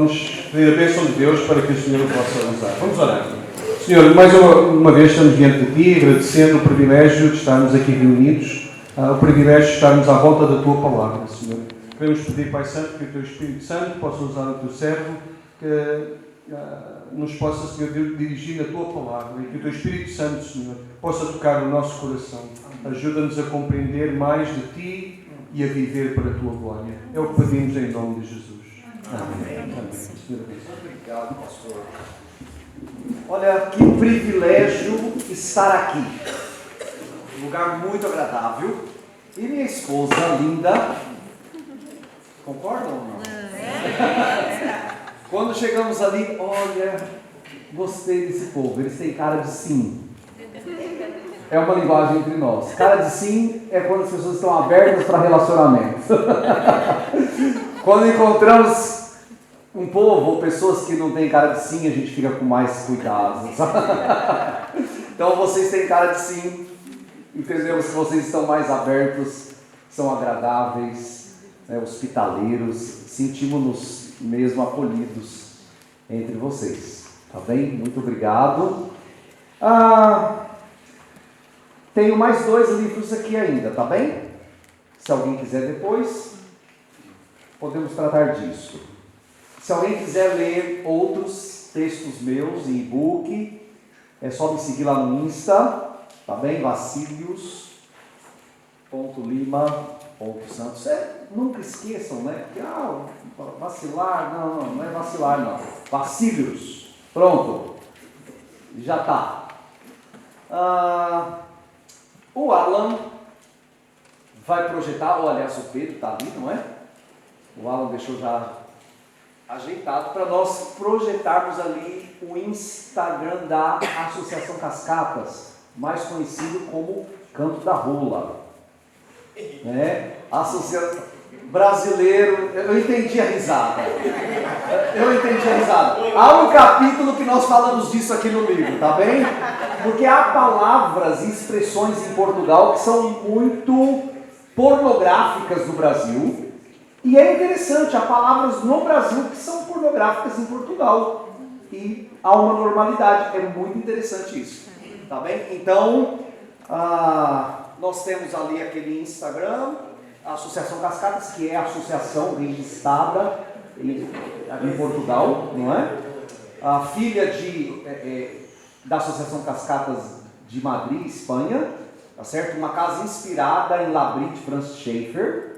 Vamos pedir a bênção de Deus para que o Senhor nos possa usar. Vamos orar. Senhor, mais uma vez estamos diante de Ti, agradecendo o privilégio de estarmos aqui reunidos, o privilégio de estarmos à volta da Tua Palavra, Senhor. Queremos pedir, Pai Santo, que o Teu Espírito Santo possa usar o Teu servo, que nos possa, Senhor, dirigir na Tua Palavra e que o Teu Espírito Santo, Senhor, possa tocar o nosso coração. Ajuda-nos a compreender mais de Ti e a viver para a Tua glória. É o que pedimos em nome de Jesus. Amém. Obrigado, pastor. Olha, que privilégio estar aqui. Um lugar muito agradável. E minha esposa linda. Concordam ou não? Quando chegamos ali, olha, gostei desse povo. Eles têm cara de sim. É uma linguagem entre nós. Cara de sim é quando as pessoas estão abertas para relacionamento. Quando encontramos um povo ou pessoas que não têm cara de sim, a gente fica com mais cuidado. Então vocês têm cara de sim, entendemos que vocês estão mais abertos, são agradáveis, hospitaleiros, sentimos-nos mesmo acolhidos entre vocês. Tá bem? Muito obrigado. Tenho mais 2 livros aqui ainda, tá bem? Se alguém quiser depois, podemos tratar disso. Se alguém quiser ler outros textos meus em e-book, é só me seguir lá no Insta, tá bem? Vacilius.lima.santos. Nunca esqueçam, né? Que, vacilar, não é vacilar não. Vacilius. Pronto. Já tá. O Alan vai projetar, aliás, o Pedro está ali, não é? O Alan deixou já ajeitado para nós projetarmos ali o Instagram da Associação Cascatas, mais conhecido como Canto da Rola. Associação brasileiro, eu entendi a risada. Há um capítulo que nós falamos disso aqui no livro, tá bem? Porque há palavras e expressões em Portugal que são muito pornográficas no Brasil. E é interessante, há palavras no Brasil que são pornográficas em Portugal. E há uma normalidade, é muito interessante isso. Tá bem? Então, nós temos ali aquele Instagram, a Associação Cascatas, que é a associação registrada em Portugal, não é? A filha da Associação Cascatas de Madrid, Espanha, tá certo? Uma casa inspirada em Labrit de Francis Schaeffer.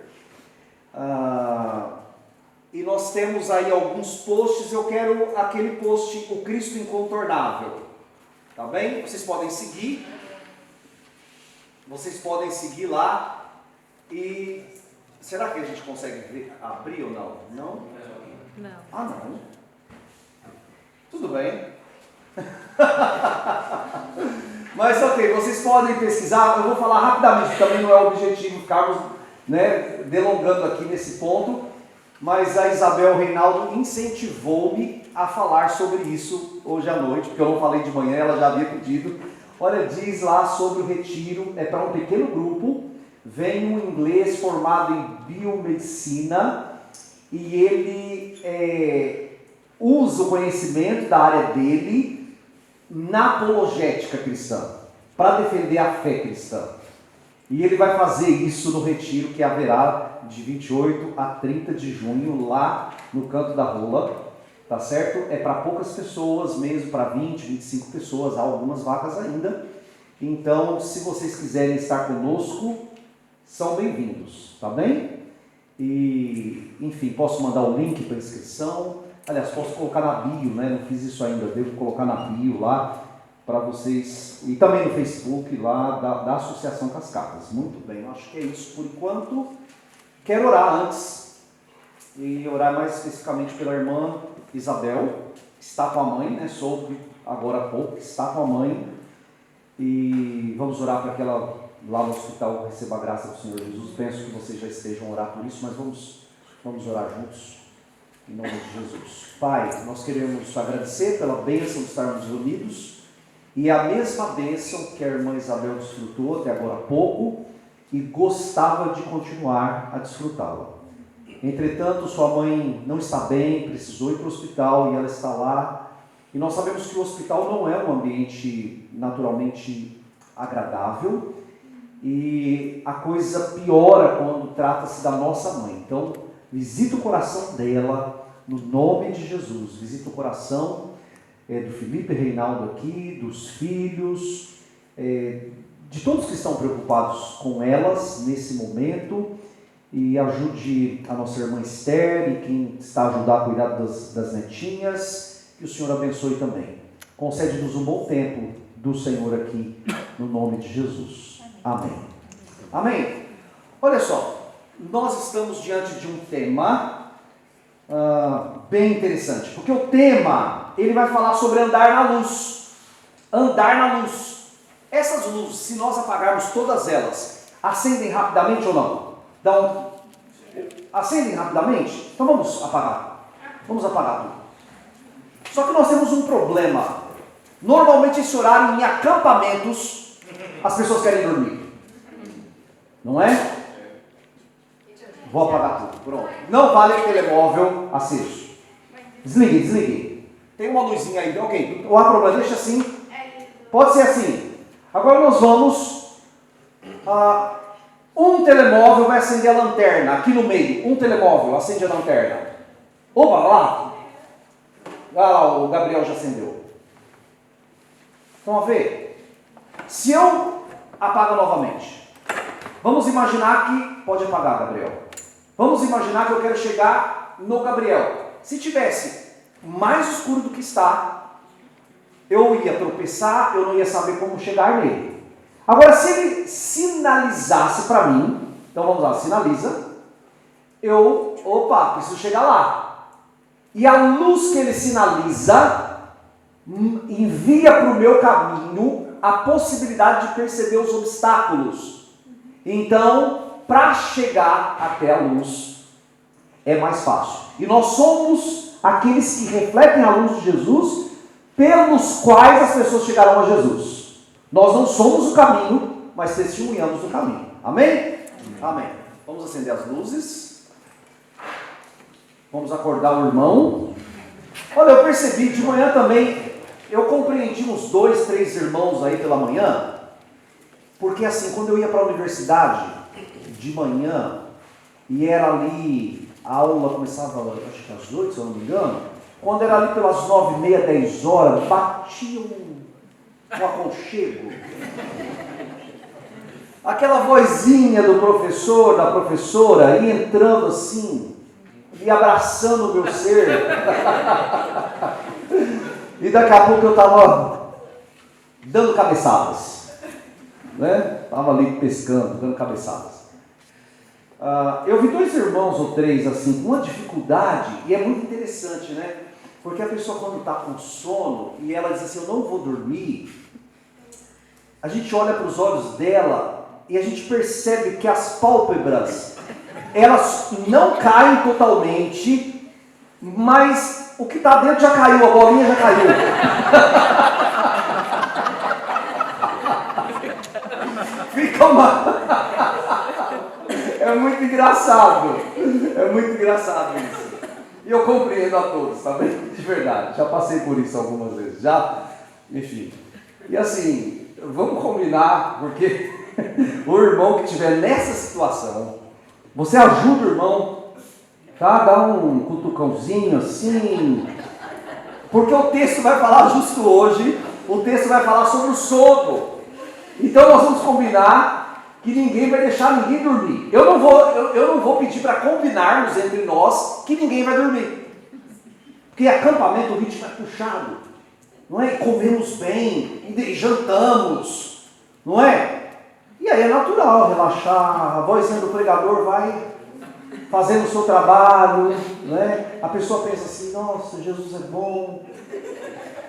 E nós temos aí alguns posts. Eu quero aquele post, o Cristo Incontornável, tá bem? Vocês podem seguir lá. E será que a gente consegue abrir ou não? Não? Não. Tudo bem. Mas ok, vocês podem pesquisar. Eu vou falar rapidamente, também não é o objetivo ficarmos delongando aqui nesse ponto, mas a Isabel Reinaldo incentivou-me a falar sobre isso hoje à noite, porque eu não falei de manhã, ela já havia pedido. Olha, diz lá sobre o retiro, é para um pequeno grupo, vem um inglês formado em biomedicina e ele usa o conhecimento da área dele na apologética cristã, para defender a fé cristã. E ele vai fazer isso no retiro que haverá de 28 a 30 de junho, lá no Canto da Rola, tá certo? É para poucas pessoas mesmo, para 20, 25 pessoas, há algumas vagas ainda. Então, se vocês quiserem estar conosco, são bem-vindos, tá bem? E, enfim, posso mandar o link para inscrição. Aliás, posso colocar na bio, né? Não fiz isso ainda, devo colocar na bio lá, para vocês, e também no Facebook lá da Associação Cascatas. Muito bem, acho que é isso por enquanto. Quero orar antes, e orar mais especificamente pela irmã Isabel, que está com a mãe, né? Soube agora há pouco que está com a mãe, e vamos orar para que ela lá no hospital receba a graça do Senhor Jesus. Penso que vocês já estejam a orar por isso, mas vamos orar juntos, em nome de Jesus. Pai, nós queremos agradecer pela bênção de estarmos reunidos, e a mesma bênção que a irmã Isabel desfrutou até agora há pouco, e gostava de continuar a desfrutá-la. Entretanto, sua mãe não está bem, precisou ir para o hospital e ela está lá. E nós sabemos que o hospital não é um ambiente naturalmente agradável e a coisa piora quando trata-se da nossa mãe. Então, visita o coração dela no nome de Jesus. Visita o coração do Felipe Reinaldo aqui, dos filhos, de todos que estão preocupados com elas nesse momento. E ajude a nossa irmã Esther e quem está a ajudar a cuidar das netinhas, que o Senhor abençoe também. Concede-nos um bom tempo do Senhor aqui, no nome de Jesus. Amém. Amém. Olha só, nós estamos diante de um tema bem interessante, porque o tema, ele vai falar sobre andar na luz. Andar na luz. Essas luzes, se nós apagarmos todas elas, acendem rapidamente ou não? Acendem rapidamente? Então vamos apagar. Vamos apagar tudo. Só que nós temos um problema. Normalmente esse horário em acampamentos, as pessoas querem dormir. Não é? Vou apagar tudo. Pronto. Não vale o telemóvel aceso. Desligue. Tem uma luzinha aí. Ok. Não há problema. Deixa assim. Pode ser assim. Agora nós vamos... um telemóvel vai acender a lanterna, aqui no meio, um telemóvel acende a lanterna. Opa, lá! Ah, o Gabriel já acendeu. Estão a ver? Se eu apago novamente, vamos imaginar que... Pode apagar, Gabriel. Vamos imaginar que eu quero chegar no Gabriel. Se tivesse mais escuro do que está, eu ia tropeçar, eu não ia saber como chegar nele. Agora, se ele sinalizasse para mim, então vamos lá, sinaliza, preciso chegar lá. E a luz que ele sinaliza envia para o meu caminho a possibilidade de perceber os obstáculos. Então, para chegar até a luz, é mais fácil. E nós somos aqueles que refletem a luz de Jesus, pelos quais as pessoas chegarão a Jesus. Nós não somos o caminho, mas testemunhamos o caminho. Amém? Amém. Vamos acender as luzes. Vamos acordar o irmão. Olha, eu percebi de manhã também, eu compreendi uns 2, 3 irmãos aí pela manhã, porque assim, quando eu ia para a universidade de manhã, e era ali, a aula começava, acho que às 8, se eu não me engano, quando era ali pelas 9h30, 10 horas, batia um aconchego. Aquela vozinha do professor, da professora, ia entrando assim, e abraçando o meu ser. E daqui a pouco eu estava dando cabeçadas. Né? Estava ali pescando, dando cabeçadas. Eu vi 2 irmãos ou 3 assim, com uma dificuldade, e é muito interessante, né? Porque a pessoa quando está com sono, e ela diz assim, eu não vou dormir, a gente olha para os olhos dela, e a gente percebe que as pálpebras, elas não caem totalmente, mas o que está dentro já caiu, a bolinha já caiu. Fica uma... É muito engraçado isso. E eu compreendo a todos, tá bem? De verdade, já passei por isso algumas vezes, enfim. E assim, vamos combinar, porque o irmão que estiver nessa situação, você ajuda o irmão, tá? Dá um cutucãozinho assim, porque o texto vai falar justo hoje, o texto vai falar sobre o sono. Então nós vamos combinar que ninguém vai deixar ninguém dormir. Eu não vou pedir para combinarmos entre nós que ninguém vai dormir. Porque acampamento o ritmo é puxado. Não é? Comemos bem, e jantamos. Não é? E aí é natural relaxar, a vozinha do pregador vai fazendo o seu trabalho. Não é? A pessoa pensa assim, nossa, Jesus é bom.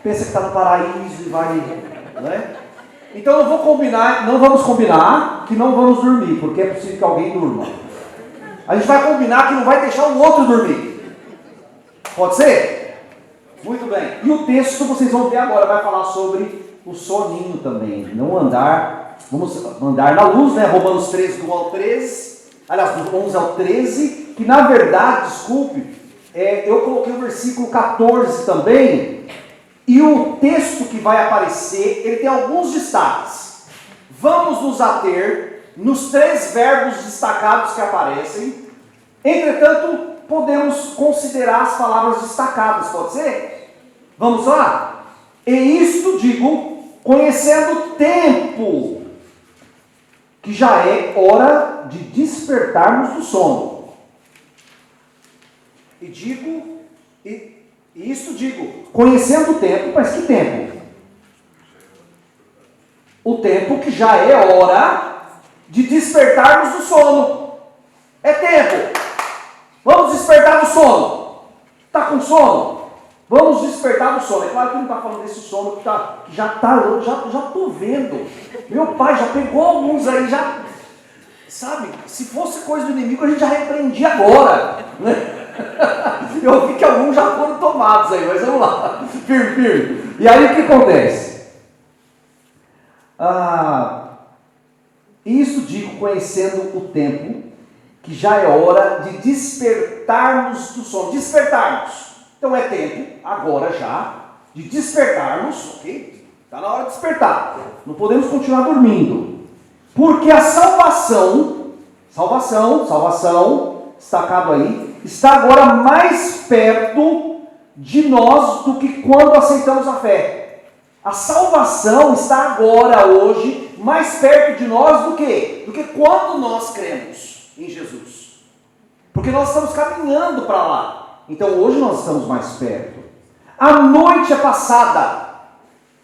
Pensa que está no paraíso e vai... Não é? Então não vamos combinar que não vamos dormir, porque é possível que alguém durma. A gente vai combinar que não vai deixar o outro dormir. Pode ser? Muito bem. E o texto, vocês vão ver agora, vai falar sobre o soninho também. Não andar, vamos andar na luz, né? Romanos 13, do 1 ao 13. Aliás, do 11 ao 13. que na verdade, desculpe, eu coloquei o versículo 14 também, e o texto que vai aparecer, ele tem alguns destaques. Vamos nos ater nos 3 verbos destacados que aparecem. Entretanto, podemos considerar as palavras destacadas, pode ser? Vamos lá? E isto digo, conhecendo o tempo, que já é hora de despertarmos do sono. E isto digo, conhecendo o tempo, mas que tempo? O tempo que já é hora de despertarmos do sono. É tempo. Vamos despertar do sono. Está com sono? Vamos despertar do sono. É claro que não está falando desse sono que já estou vendo. Meu pai já pegou alguns aí, já. Sabe, se fosse coisa do inimigo, a gente já repreendia agora. Né? Eu vi que alguns já foram tomados aí, mas vamos lá. Firme, firme. E aí o que acontece? Isso digo, conhecendo o tempo, que já é hora de despertarmos do sono. Despertarmos. Então é tempo, agora já, de despertarmos, ok? Está na hora de despertar. Não podemos continuar dormindo. Porque a salvação, destacado aí, está agora mais perto de nós do que quando aceitamos a fé. A salvação está agora, hoje, mais perto de nós do que? Do que quando nós cremos em Jesus. Porque nós estamos caminhando para lá. Então hoje nós estamos mais perto. A noite é passada.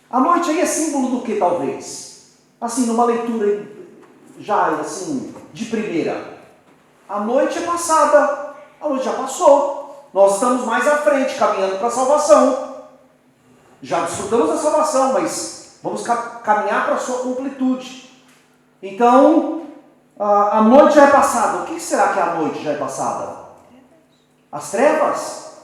A noite aí é símbolo do que talvez? Assim, numa leitura já assim, de primeira. A noite é passada. A noite já passou. Nós estamos mais à frente, caminhando para a salvação. Já desfrutamos da salvação, mas vamos caminhar para a sua completude. Então, a noite já é passada. O que será que a noite já é passada? As trevas?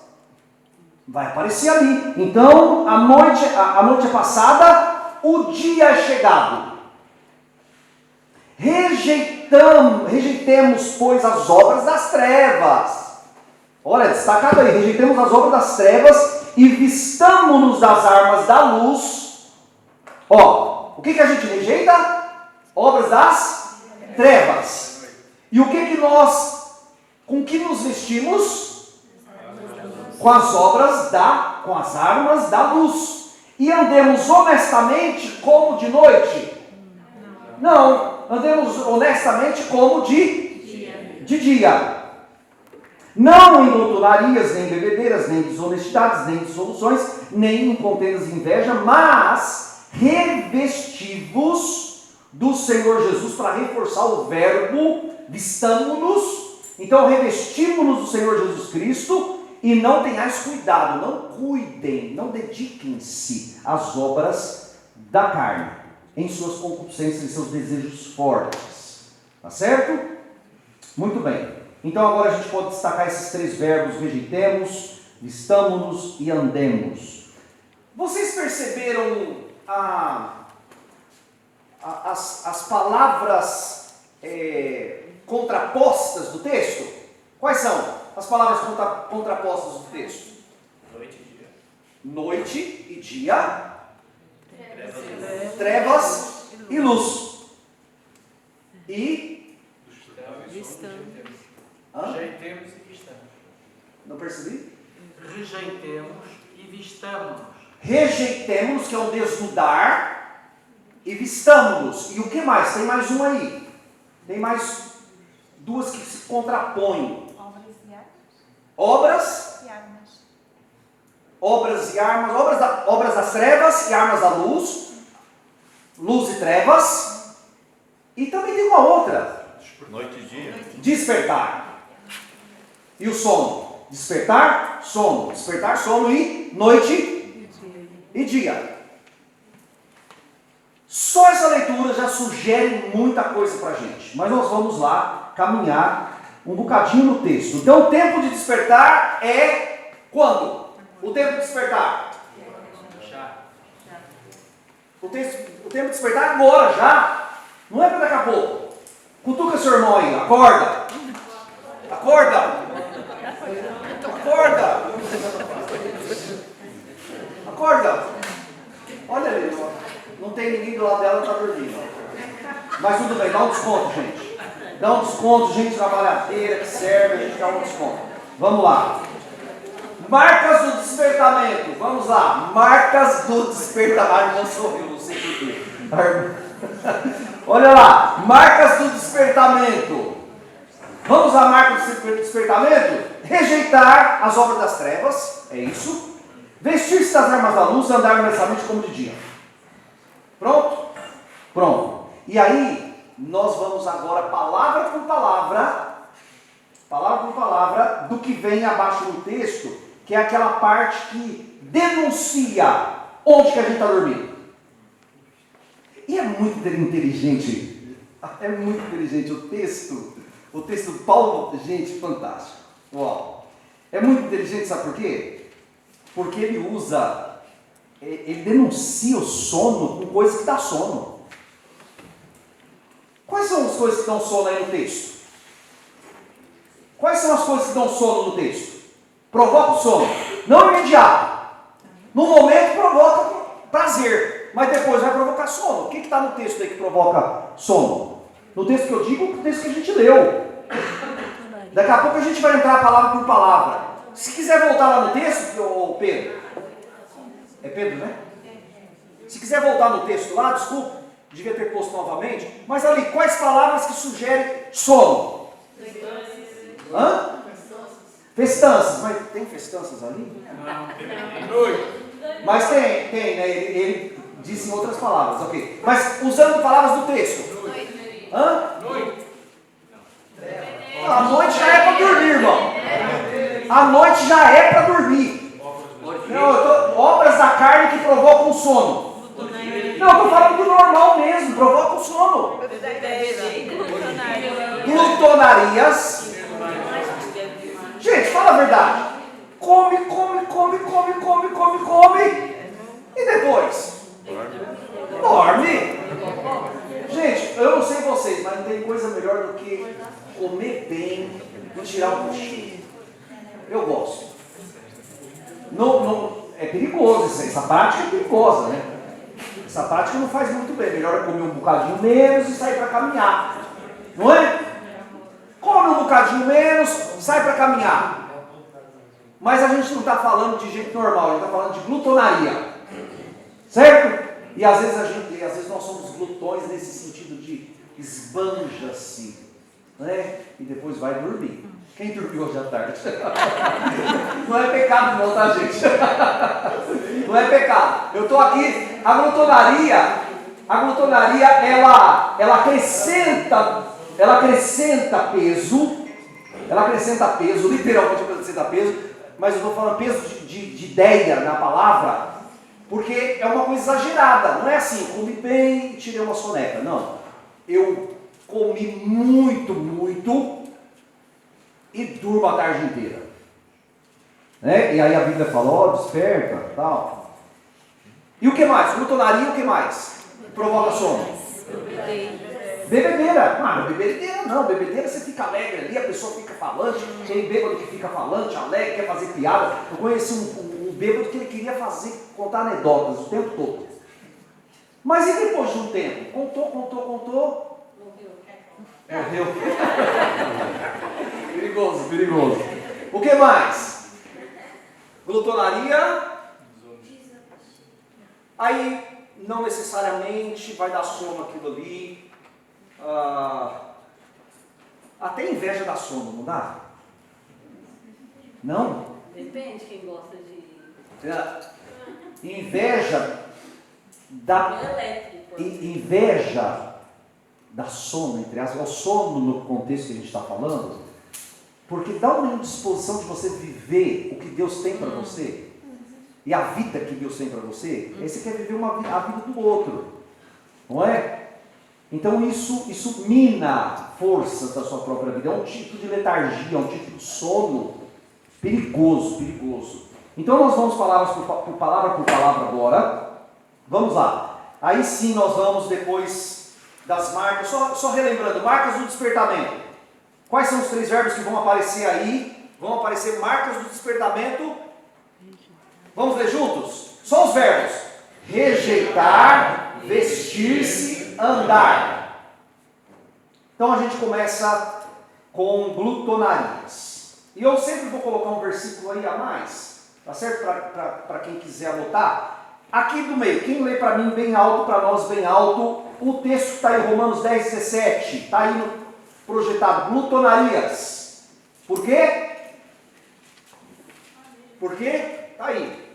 Vai aparecer ali. Então, a noite é passada, o dia é chegado. Rejeitemos, pois, as obras das trevas. Olha, destacado aí, rejeitemos as obras das trevas e vistamo-nos das armas da luz. O que a gente rejeita? Obras das trevas. E o que com que nos vestimos? Com as armas da luz. E andemos honestamente como de noite? Não, andemos honestamente como de dia. Não em glutonarias, nem bebedeiras, nem desonestidades, nem dissoluções, nem em contendas de inveja, mas revestivos do Senhor Jesus, para reforçar o verbo, vistamo-nos. Então revestimos-nos do Senhor Jesus Cristo e não tenhais cuidado, não cuidem, não dediquem-se às obras da carne, em suas concupiscências e seus desejos fortes. Tá certo? Muito bem. Então agora a gente pode destacar esses 3 verbos: rejeitemos, vistamo-nos e andemos. Vocês perceberam as palavras contrapostas do texto? Quais são as palavras contrapostas do texto? Noite e dia. Noite e dia. Trevas e luz. E Rejeitemos e vistamos. não percebi? Rejeitemos e vistamos. Rejeitemos, que é um desnudar, e vistamos-nos. E o que mais? Tem mais um aí. Tem mais 2 que se contrapõem. Obras e armas. Obras e armas. Obras das trevas e armas da luz. Luz e trevas. E também tem uma outra. Noite e dia. Despertar. E o sono? Despertar, sono. Despertar, sono e noite e dia. Só essa leitura já sugere muita coisa para a gente. Mas nós vamos lá caminhar um bocadinho no texto. Então o tempo de despertar é quando? O tempo de despertar? O tempo de despertar é agora, já. Não é para daqui a pouco. Cutuca seu irmão aí, acorda. Acorda! Acorda! Acorda! Olha ali, não tem ninguém do lado dela que está dormindo. Mas tudo bem, dá um desconto, gente. Dá um desconto, gente trabalhadeira que serve, a gente dá um desconto. Vamos lá. Marcas do despertamento. Vamos lá. Marcas do despertamento. Não sorriu, não sei porquê. Olha lá. Marcas do despertamento. Vamos à marca do despertamento? Rejeitar as obras das trevas. É isso. Vestir-se das armas da luz, andar honestamente como de dia. Pronto? Pronto. E aí, nós vamos agora, palavra por palavra, do que vem abaixo no texto, que é aquela parte que denuncia onde que a gente está dormindo. E é muito inteligente o texto do Paulo, gente, fantástico. Uau. É muito inteligente, sabe por quê? Porque ele denuncia o sono com coisas que dá sono. Quais são as coisas que dão sono aí no texto? Quais são as coisas que dão sono no texto? Provoca o sono. Não imediato. No momento provoca prazer, mas depois vai provocar sono. O que está no texto aí que provoca sono? No texto que eu digo, o texto que a gente leu. Daqui a pouco a gente vai entrar palavra por palavra. Se quiser voltar lá no texto, ô Pedro. É Pedro, né? Se quiser voltar no texto lá, desculpa, devia ter posto novamente. Mas ali, quais palavras que sugerem sono? Hã? Festanças. Mas tem festanças ali? Não, tem noite. Mas tem, né? Ele disse em outras palavras, ok. Mas usando palavras do texto. Hã? Noite. A noite já é para dormir, irmão. A noite já é para dormir. Não, obras da carne que provocam sono. Não, eu estou falando do normal mesmo, provoca o sono. Glutonarias. Gente, fala a verdade. Come. E depois? Dorme. Gente, eu não sei vocês, mas não tem coisa melhor do que comer bem e tirar um cochilo. Eu gosto. Não, é perigoso isso aí. Essa prática é perigosa, né? Essa prática não faz muito bem. Melhor é comer um bocadinho menos e sair para caminhar. Não é? Come um bocadinho menos, sai para caminhar. Mas a gente não está falando de jeito normal, a gente está falando de glutonaria. Certo? E às vezes nós somos glutões nesse sentido de esbanja-se, né? E depois vai dormir. Quem dormiu hoje à tarde? Não é pecado não, tá, gente? Não é pecado. Eu estou aqui, a glutonaria ela acrescenta peso, literalmente acrescenta peso, mas eu estou falando peso de ideia na palavra, porque é uma coisa exagerada. Não é assim, comi bem e tirei uma soneca. Não. Eu comi muito e durmo a tarde inteira. Né? E aí a Bíblia fala, desperta, tal. E o que mais? Glutonaria, o que mais? Provoca sono. Bebedeira. Não, bebedeira não. Bebedeira você fica alegre ali, a pessoa fica falante. Tem bêbado que fica falante, alegre, quer fazer piada. Eu conheci um bêbado que ele queria contar anedotas o tempo todo. Mas e depois de um tempo? Contou. Morreu. Perigoso. O que mais? Glutonaria. Aí, não necessariamente vai dar sono aquilo ali. Até inveja dá sono, não dá? Não? Depende quem gosta de... Inveja dá sono, entre aspas, é o sono no contexto que a gente está falando, porque dá uma indisposição de você viver o que Deus tem para você, e a vida que Deus tem para você, aí você quer viver a vida do outro, não é? Então isso mina forças da sua própria vida, é um tipo de letargia, é um tipo de sono perigoso. Então nós vamos palavra por palavra agora. Vamos lá. Aí sim nós vamos depois das marcas, só relembrando, marcas do despertamento. Quais são os 3 verbos que vão aparecer aí? Vão aparecer marcas do despertamento. Vamos ler juntos? Só os verbos. Rejeitar, vestir-se, andar. Então a gente começa com glutonarias. E eu sempre vou colocar um versículo aí a mais, tá certo? Para quem quiser anotar. Aqui do meio, quem lê para mim bem alto, para nós bem alto, o texto que está em Romanos 10, 17. Está aí no projetado, glutonarias. Por quê? Por quê? Está aí.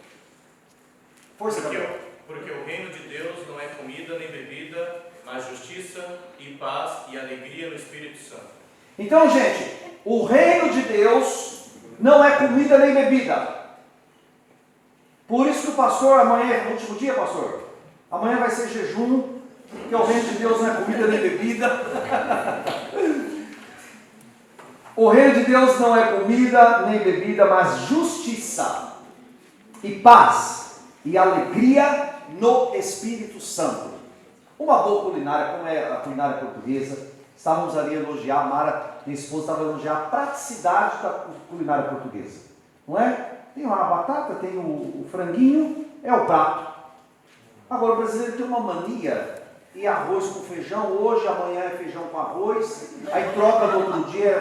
Força, Gabriel. Porque o reino de Deus não é comida nem bebida, mas justiça e paz e alegria no Espírito Santo. Então, gente, o reino de Deus não é comida nem bebida. Por isso que o pastor, amanhã é o último dia, pastor. Amanhã vai ser jejum, porque o reino de Deus não é comida nem bebida. O reino de Deus não é comida nem bebida, mas justiça e paz e alegria no Espírito Santo. Uma boa culinária, como é a culinária portuguesa. Estávamos ali a elogiar, a Mara, minha esposa, estava a elogiar a praticidade da culinária portuguesa. Não é? Tem lá a batata, tem o franguinho, é o prato. Agora o brasileiro tem uma mania, e arroz com feijão, hoje, amanhã é feijão com arroz, aí troca no outro dia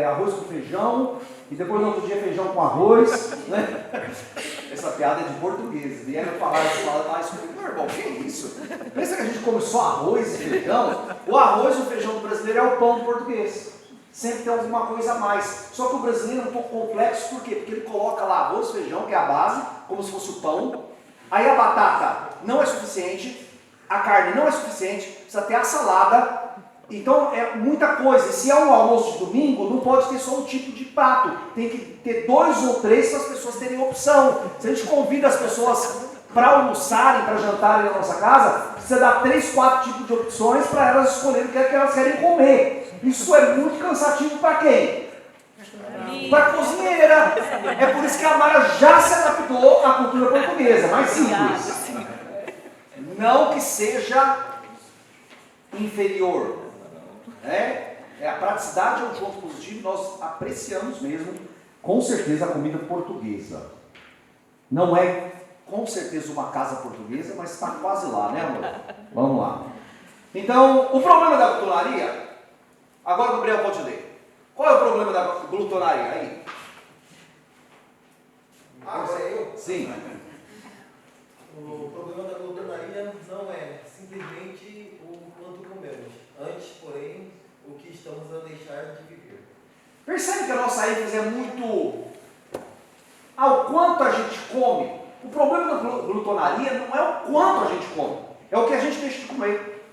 arroz com feijão, e depois no outro dia feijão com arroz, né? Essa piada é de português. Vieram falar isso comigo, meu irmão, que é isso? Pensa que a gente come só arroz e feijão? O arroz e o feijão do brasileiro é o pão do português. Sempre tem alguma coisa a mais. Só que o brasileiro é um pouco complexo, por quê? Porque ele coloca lá arroz, feijão, que é a base, como se fosse o pão. Aí a batata não é suficiente, a carne não é suficiente, precisa ter a salada. Então é muita coisa. E se é um almoço de domingo, não pode ter só um tipo de prato. Tem que ter 2 ou 3 para as pessoas terem opção. Se a gente convida as pessoas para almoçarem, para jantarem na nossa casa, precisa dar 3, 4 tipos de opções para elas escolherem o que elas querem comer. Isso é muito cansativo para quem? Para a cozinheira. É por isso que a Mara já se adaptou à cultura portuguesa. Mais simples. Não que seja inferior. A praticidade é um ponto positivo, nós apreciamos mesmo, com certeza, a comida portuguesa. Não é, com certeza, uma casa portuguesa, mas está quase lá, né, amor? Vamos lá. Então, o problema da glutonaria, agora o Gabriel pode ler. Qual é o problema da glutonaria aí? Agora eu? Sim. O problema da glutonaria não é simplesmente o quanto comemos, antes, porém, o que estamos a deixar de viver. Percebe que a nossa ênfase é muito ao quanto a gente come. O problema da glutonaria não é o quanto a gente come, é o que a gente deixa de comer.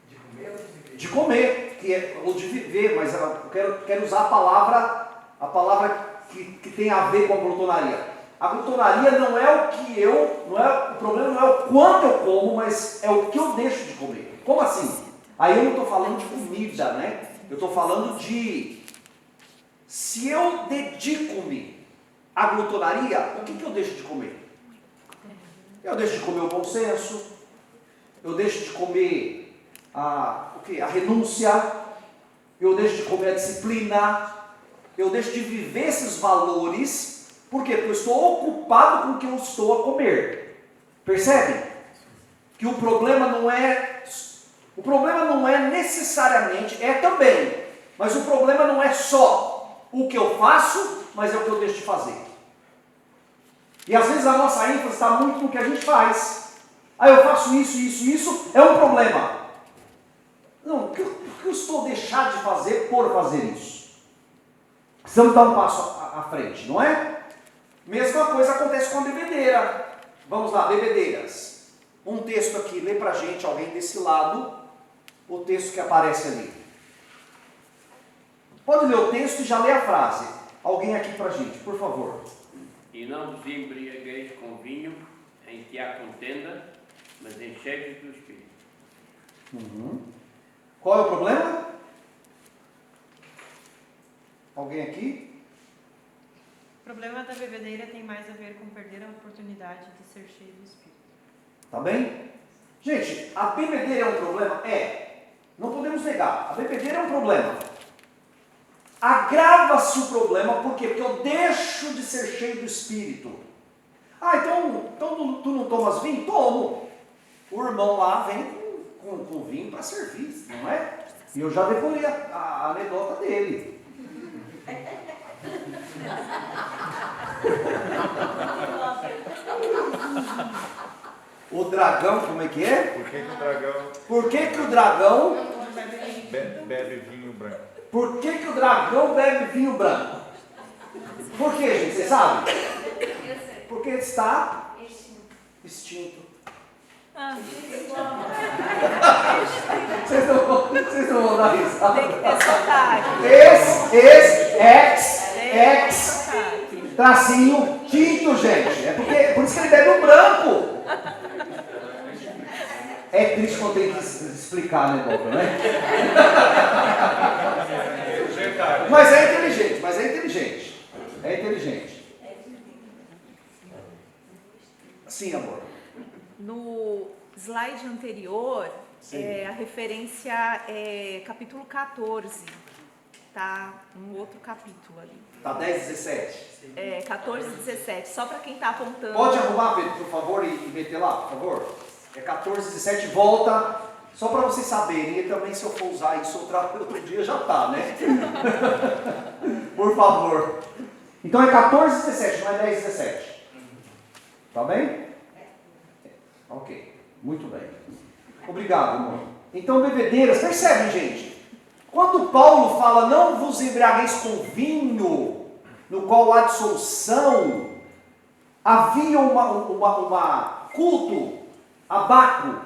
De comer ou de viver? De comer, ou de viver, mas eu quero usar a palavra que tem a ver com a glutonaria. A glutonaria não é o problema não é o quanto eu como, mas é o que eu deixo de comer. Como assim? Aí eu não estou falando de comida, né? Eu estou falando de, se eu dedico-me à glutonaria, o que eu deixo de comer? Eu deixo de comer o bom senso, eu deixo de comer a renúncia, eu deixo de comer a disciplina, eu deixo de viver esses valores. Por quê? Porque eu estou ocupado com o que eu estou a comer. Percebe? Que o problema não é necessariamente, é também, mas o problema não é só o que eu faço, mas é o que eu deixo de fazer. E às vezes a nossa ênfase está muito no que a gente faz. Eu faço isso, é um problema. Não, o que eu estou deixando de fazer por fazer isso? Precisamos dar um passo à frente, não é? Mesma coisa acontece com a bebedeira. Vamos lá, bebedeiras. Um texto aqui, lê pra gente, alguém desse lado, o texto que aparece ali. Pode ler o texto e já ler a frase. Alguém aqui pra gente, por favor. E não vos embriagueis com vinho, em que há contenda, mas enchei-vos do Espírito. Qual é o problema? Alguém aqui? O problema da bebedeira tem mais a ver com perder a oportunidade de ser cheio do Espírito. Tá bem? Gente, a bebedeira é um problema? É. Não podemos negar. A bebedeira é um problema. Agrava-se o problema, por quê? Porque eu deixo de ser cheio do Espírito. Ah, então tu não tomas vinho? Tomo. O irmão lá vem com vinho para servir, não é? E eu já decorei a anedota dele. O dragão, como é que é? Por que o dragão Por que o dragão... bebe vinho branco? Por que o dragão bebe vinho branco? Por quê, gente? Você sabe? Eu sei. Porque ele está Extinto. extinto. Vocês não vão dar risada. Tem que ter sotaque. Ex, tracinho, tinto, gente. Por isso que ele bebe um branco. É triste quando tem que explicar a anedota, né? Mas é inteligente. É inteligente. Sim, amor. No slide anterior, a referência é capítulo 14, tá? Um outro capítulo ali. Tá 10, 17. 14 e 17, só para quem está apontando. Pode arrumar, Pedro, por favor, e meter lá, por favor? É 14, 17, volta. Só para vocês saberem, e também se eu for usar isso outro dia já tá, né? Por favor. Então é 14, 17, não é 10, 17. Tá bem? Ok, muito bem. Obrigado, irmão. Então, bebedeiras, percebem, gente? Quando Paulo fala, não vos embriagueis com vinho, no qual há dissolução, havia uma culto a Baco,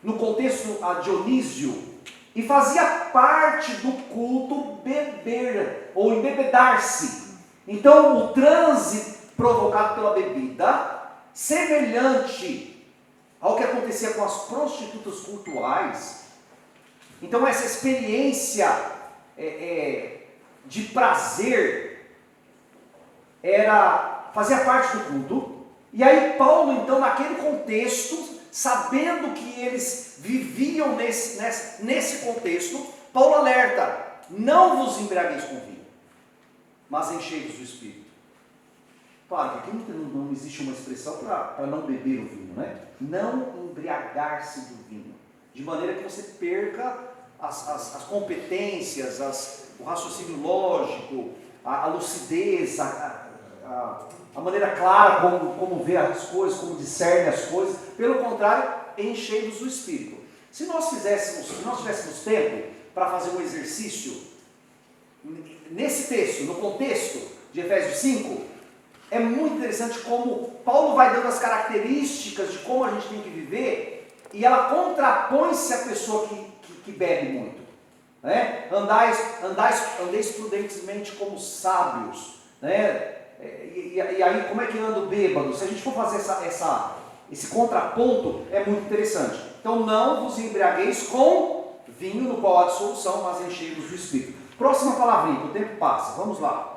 no contexto a Dionísio, e fazia parte do culto beber, ou embebedar-se. Então, o transe provocado pela bebida, semelhante ao que acontecia com as prostitutas cultuais. Então essa experiência de prazer fazia parte do culto. E aí Paulo, então, naquele contexto, sabendo que eles viviam nesse contexto, Paulo alerta: não vos embriagueis com vinho, mas enchei-vos do Espírito. Claro que aqui não existe uma expressão para não beber o vinho, né? Não embriagar-se do vinho, de maneira que você perca as competências, o raciocínio lógico, a lucidez, a maneira clara como vê as coisas, como discerne as coisas. Pelo contrário, enchei-vos do Espírito. Se nós tivéssemos tempo para fazer um exercício nesse texto, no contexto de Efésios 5, é muito interessante como Paulo vai dando as características de como a gente tem que viver, e ela contrapõe-se à pessoa que bebe muito, né? Andeis prudentemente como sábios, né? E aí como é que anda o bêbado? Se a gente for fazer esse contraponto, é muito interessante. Então, não vos embriagueis com vinho, no qual há dissolução, mas enchei-vos do Espírito. Próxima palavrinha, que o tempo passa, vamos lá.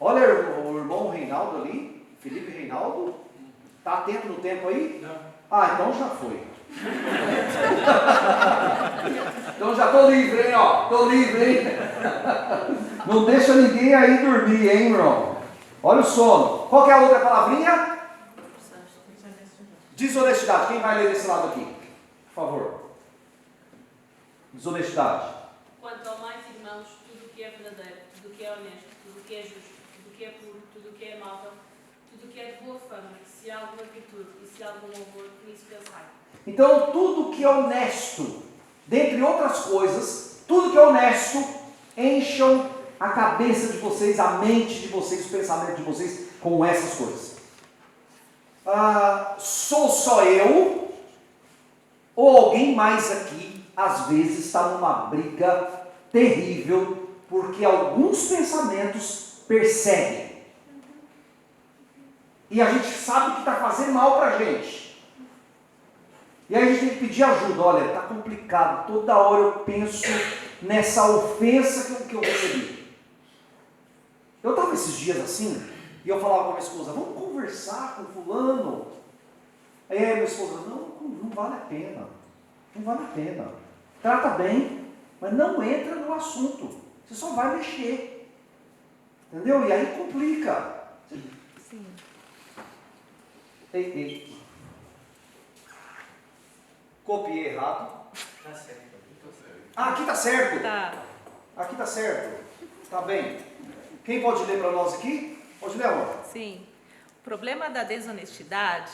Olha o irmão Reinaldo ali, Felipe Reinaldo, está atento no tempo aí? Não. Ah, então já foi. Então já estou livre, hein, ó. Estou livre, hein. Não deixa ninguém aí dormir, hein, irmão. Olha o sono. Qual que é a outra palavrinha? Desonestidade. Quem vai ler desse lado aqui? Por favor. Desonestidade. Quanto ao mais, irmãos, tudo o que é verdadeiro, tudo o que é honesto, tudo o que é justo, tudo o que é puro, tudo o que é amável, tudo o que é de boa fama, se há alguma virtude e se há algum louvor, nisso pensai. Então, tudo que é honesto, dentre outras coisas, tudo que é honesto, encham a cabeça de vocês, a mente de vocês, o pensamento de vocês com essas coisas. Sou só eu, ou alguém mais aqui, às vezes está numa briga terrível, porque alguns pensamentos perseguem. E a gente sabe que está fazendo mal para a gente. E aí a gente tem que pedir ajuda. Olha, está complicado, toda hora eu penso nessa ofensa que eu recebi. Eu estava esses dias assim, e eu falava com a minha esposa, vamos conversar com fulano. Aí a minha esposa, não vale a pena. Não vale a pena. trata bem, mas não entra no assunto. Você só vai mexer. Entendeu? E aí complica. Sim. Ei. Copiei errado. Tá certo. Ah, aqui tá certo. Tá. Aqui tá certo. Tá bem. Quem pode ler para nós aqui? Pode ler, amor. Sim. O problema da desonestidade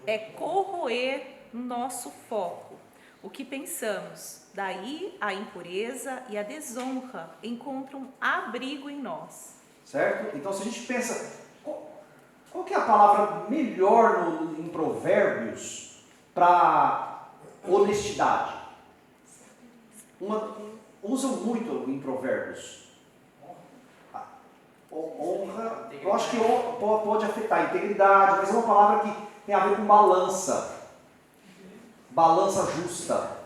é corroer nosso foco, o que pensamos. Daí a impureza e a desonra encontram abrigo em nós. Certo? Então, se a gente pensa, qual que é a palavra melhor em Provérbios para honestidade? Usam muito em Provérbios. Honra, eu acho que pode afetar a integridade, mas é uma palavra que tem a ver com balança. Balança justa.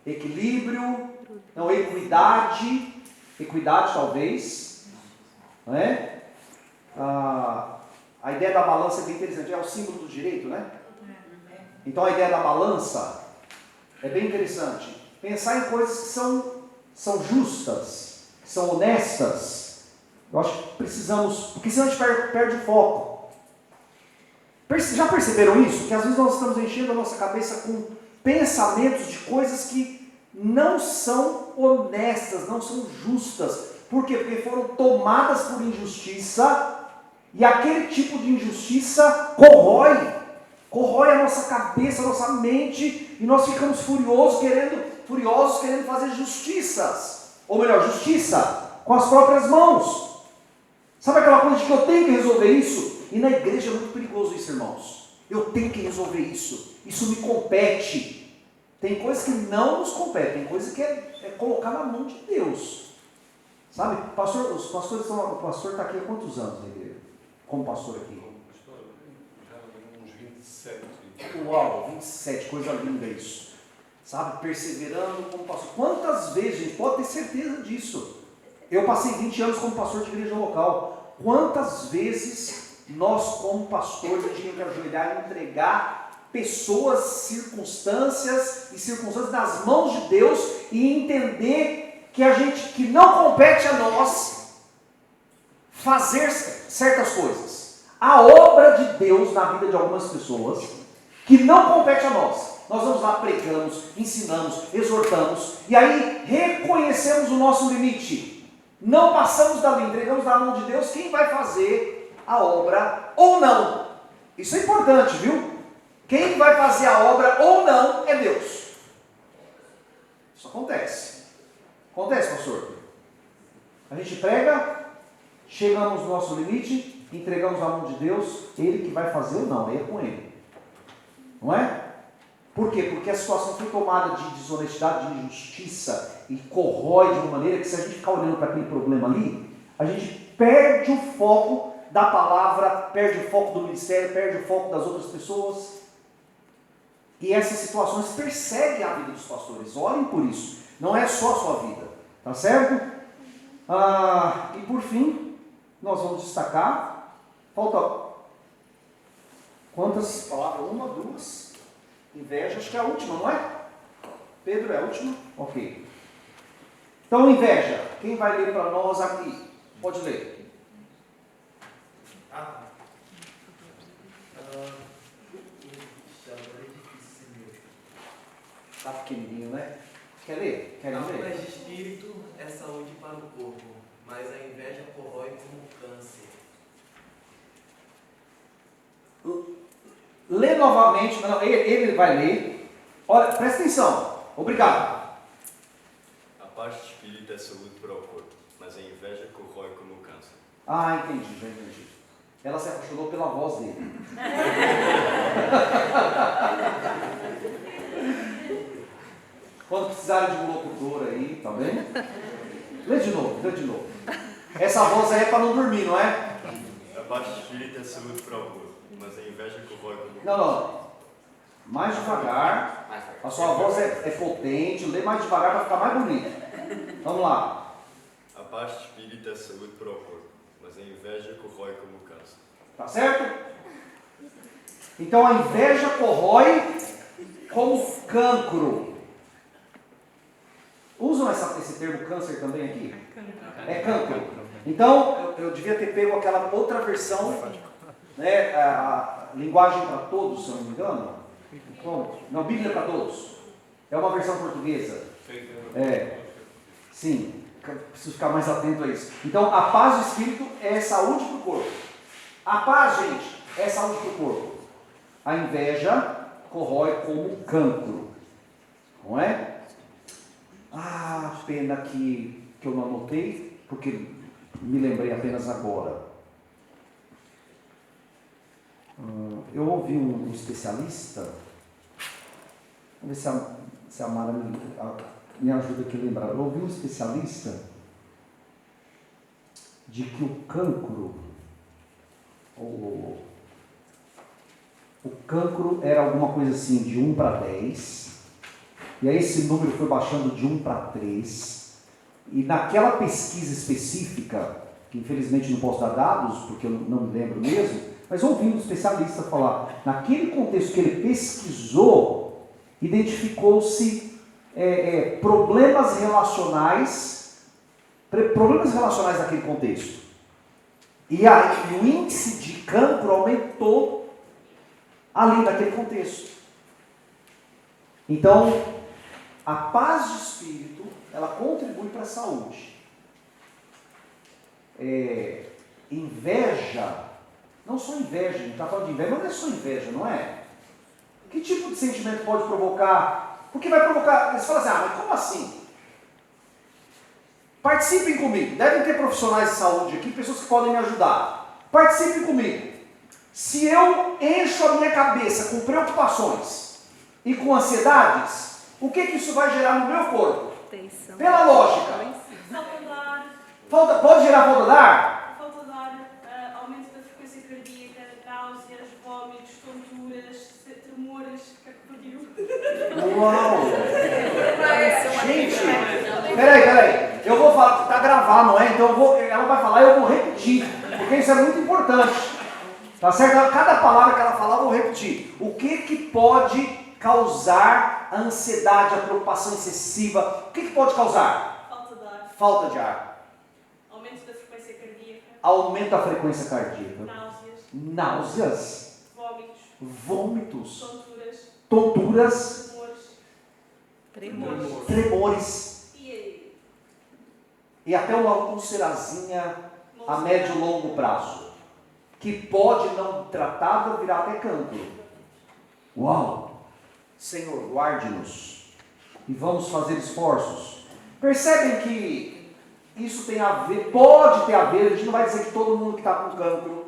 Equilíbrio. Não, equidade. Equidade, talvez. Não é? A ideia da balança é bem interessante. É o símbolo do direito, né? Então a ideia da balança é bem interessante. Pensar em coisas que são justas, que são honestas. Eu acho que precisamos, porque senão a gente perde o foco. Já perceberam isso? Que às vezes nós estamos enchendo a nossa cabeça com pensamentos de coisas que não são honestas, não são justas. Por quê? Porque foram tomadas por injustiça, e aquele tipo de injustiça corrói a nossa cabeça, a nossa mente, e nós ficamos furiosos querendo fazer justiças, ou melhor, justiça com as próprias mãos. Sabe aquela coisa de que eu tenho que resolver isso? E na igreja é muito perigoso isso, irmãos. Eu tenho que resolver isso. Isso me compete. Tem coisas que não nos competem, tem coisas que é colocar na mão de Deus. Sabe, o pastor está aqui há quantos anos na igreja? Como pastor aqui? Já uns 27. Uau, 27, coisa linda isso. Sabe, perseverando como pastor. Quantas vezes, gente, pode ter certeza disso. Eu passei 20 anos como pastor de igreja local. Quantas vezes nós, como pastores, tínhamos que ajoelhar e entregar pessoas, circunstâncias nas mãos de Deus e entender que não compete a nós fazer certas coisas. A obra de Deus na vida de algumas pessoas que não compete a nós. Nós vamos lá, pregamos, ensinamos, exortamos e aí reconhecemos o nosso limite. Não passamos dali, entregamos na mão de Deus quem vai fazer a obra ou não. Isso é importante, viu? Quem vai fazer a obra ou não é Deus. Isso acontece. Acontece, pastor. A gente prega, chegamos no nosso limite, entregamos na mão de Deus, Ele que vai fazer ou não, aí é com Ele. Não é? Por quê? Porque a situação foi tomada de desonestidade, de injustiça e corrói de uma maneira que se a gente ficar olhando para aquele problema ali, a gente perde o foco da palavra, perde o foco do ministério, perde o foco das outras pessoas. E essas situações perseguem a vida dos pastores. Olhem por isso. Não é só a sua vida. Tá certo? E por fim, nós vamos destacar. Falta quantas palavras? 1, 2. Inveja, acho que é a última, não é? Pedro, é a última? Ok. Então, inveja. Quem vai ler para nós aqui? Pode ler. Tá pequenininho, né? Quer ler? Quer A ler? paz de espírito é saúde para o corpo, mas a inveja corrói como câncer. Lê novamente, não, ele vai ler. Olha, presta atenção. Obrigado. A paz de espírito é saúde para o corpo, mas a inveja corrói como câncer. Entendi, já entendi. Ela se apaixonou pela voz dele. Quando precisarem de um locutor aí, tá bem? Lê de novo. Essa voz aí é para não dormir, não é? A paz de espírito é saúde para o corpo, mas a inveja corrói como câncer. Não. Mais devagar. A sua voz é potente. Lê mais devagar para ficar mais bonito. Vamos lá. A paz de espírito é saúde para o corpo, mas a inveja corrói como câncer. Tá certo? Então a inveja corrói como cancro. Usam esse termo câncer também aqui? É cancro. Então, eu devia ter pego aquela outra versão, né, a linguagem para todos, se eu não me engano. Não, Bíblia para todos. É uma versão portuguesa. Sim, preciso ficar mais atento a isso. Então, a paz do espírito é saúde para o corpo. A paz, gente, é saúde para o corpo. A inveja corrói como cancro. Não é? Ah, pena que eu não anotei, porque me lembrei apenas agora. Eu ouvi um especialista, vamos ver se a Mara me ajuda aqui a lembrar. Eu ouvi um especialista de que o cancro, o cancro era alguma coisa assim de 1 para 10, e aí esse número foi baixando de 1 para 3, e naquela pesquisa específica, que infelizmente não posso dar dados, porque eu não me lembro mesmo, mas ouvi um especialista falar, naquele contexto que ele pesquisou, identificou-se problemas relacionais naquele contexto. E aí o índice de cancro aumentou ali naquele contexto. Então, a paz de espírito, ela contribui para a saúde. Inveja, não só inveja, a gente está falando de inveja, mas não é só inveja, não é? Que tipo de sentimento pode provocar? Porque vai provocar, você fala assim, mas como assim? Participem comigo, devem ter profissionais de saúde aqui, pessoas que podem me ajudar. Participem comigo. Se eu encho a minha cabeça com preocupações e com ansiedades, o que isso vai gerar no meu corpo? Tensão. Pela lógica. Falta de ar. Pode gerar falta de ar? Falta de ar, aumento da frequência cardíaca, náuseas, vômitos, tonturas, tremores, Uau! Gente, peraí. Eu vou falar, está gravado, não é? Então ela vai falar e eu vou repetir, porque isso é muito importante. Tá certo? Cada palavra que ela falar eu vou repetir. O que pode causar a ansiedade, a preocupação excessiva? O que pode causar? Falta de ar. Falta de ar. Aumento da frequência cardíaca. Aumento da frequência cardíaca. Náuseas. Náuseas. Vômitos. Tonturas. Tremores. E até uma úlcerazinha a médio e longo prazo, que pode, não tratada, virar até cancro. Uau! Senhor, guarde-nos e vamos fazer esforços. Percebem que isso tem a ver, pode ter a ver, a gente não vai dizer que todo mundo que está com cancro,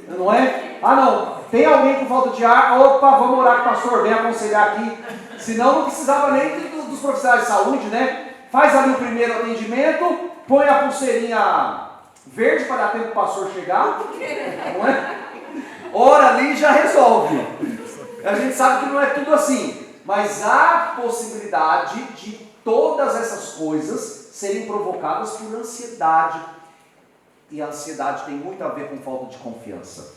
não é? Ah não, tem alguém com falta de ar, opa, vamos orar com o pastor, vem aconselhar aqui, senão não precisava nem dos profissionais de saúde, né? Faz ali o primeiro atendimento, põe a pulseirinha verde para dar tempo para o pastor chegar, não é? Ora ali e já resolve. A gente sabe que não é tudo assim, mas há possibilidade de todas essas coisas serem provocadas por ansiedade. E a ansiedade tem muito a ver com falta de confiança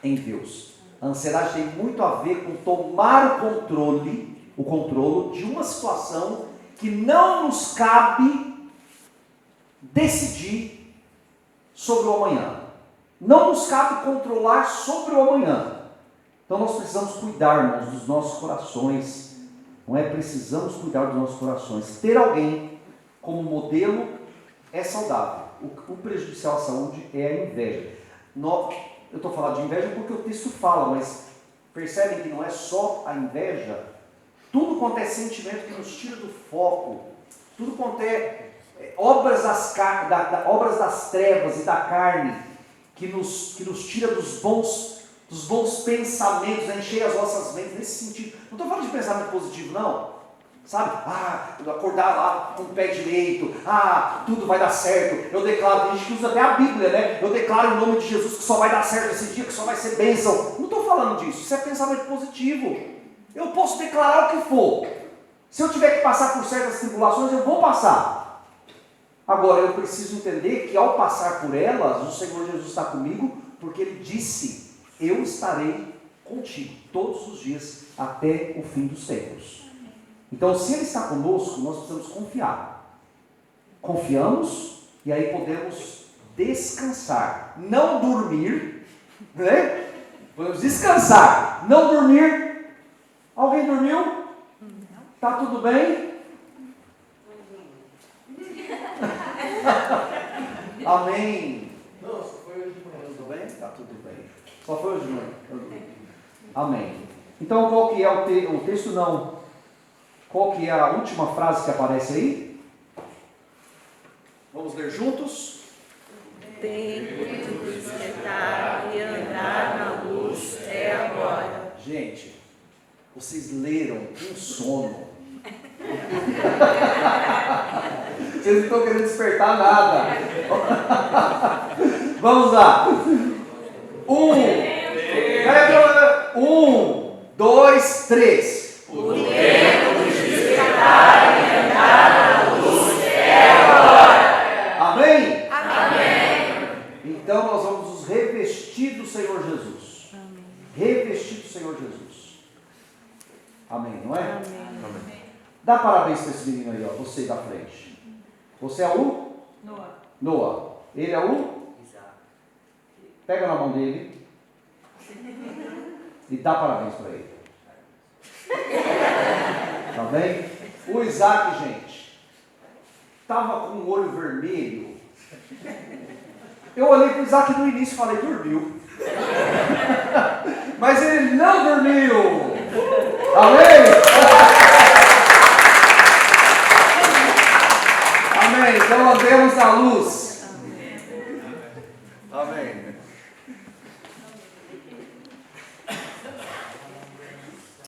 em Deus. A ansiedade tem muito a ver com tomar o controle de uma situação que não nos cabe decidir sobre o amanhã. Não nos cabe controlar sobre o amanhã. Então nós precisamos cuidar, irmãos, dos nossos corações. Não é? Precisamos cuidar dos nossos corações. Ter alguém como modelo é saudável. O prejudicial à saúde é a inveja. Eu estou falando de inveja porque o texto fala, mas percebem que não é só a inveja. Tudo quanto é sentimento que nos tira do foco, tudo quanto é obras das trevas e da carne, que nos tira dos bons pensamentos, encher as nossas mentes nesse sentido. Não estou falando de pensamento positivo, não. Sabe? Acordar lá com o pé direito, tudo vai dar certo. Eu declaro, tem gente que usa até a Bíblia, né? Eu declaro em nome de Jesus que só vai dar certo esse dia, que só vai ser bênção. Não estou falando disso, isso é pensamento positivo. Eu posso declarar o que for. Se eu tiver que passar por certas tribulações, eu vou passar. Agora, eu preciso entender que ao passar por elas, o Senhor Jesus está comigo, porque Ele disse, eu estarei contigo todos os dias até o fim dos tempos. Então, se Ele está conosco, nós precisamos confiar. Confiamos e aí podemos descansar. Não dormir, né? Podemos descansar. Não dormir. Alguém dormiu? Tá tudo bem? Amém. Não, só foi hoje de manhã. Tudo bem? Tá tudo bem. Só foi hoje de manhã. Amém. Então, qual que é o texto? Não. Qual que é a última frase que aparece aí? Vamos ler juntos? Tempo de despertar e andar na luz é agora. Gente, vocês leram com sono. Vocês não estão querendo despertar nada. Vamos lá. 1, 2, 3. O tempo de despertar e andar na luz é agora. Amém? Amém. Então nós vamos nos revestir do Senhor Jesus. Amém. Revestir do Senhor Jesus. Amém, não é? Amém. Dá parabéns para esse menino aí, ó, você da frente. Você é o? Noah. Ele é o? Pega na mão dele e dá parabéns para ele. Tá bem? O Isaac, gente, estava com o olho vermelho. Eu olhei para o Isaac no início e falei, dormiu. Mas ele não dormiu. Amém? Amém. Então andemos na luz.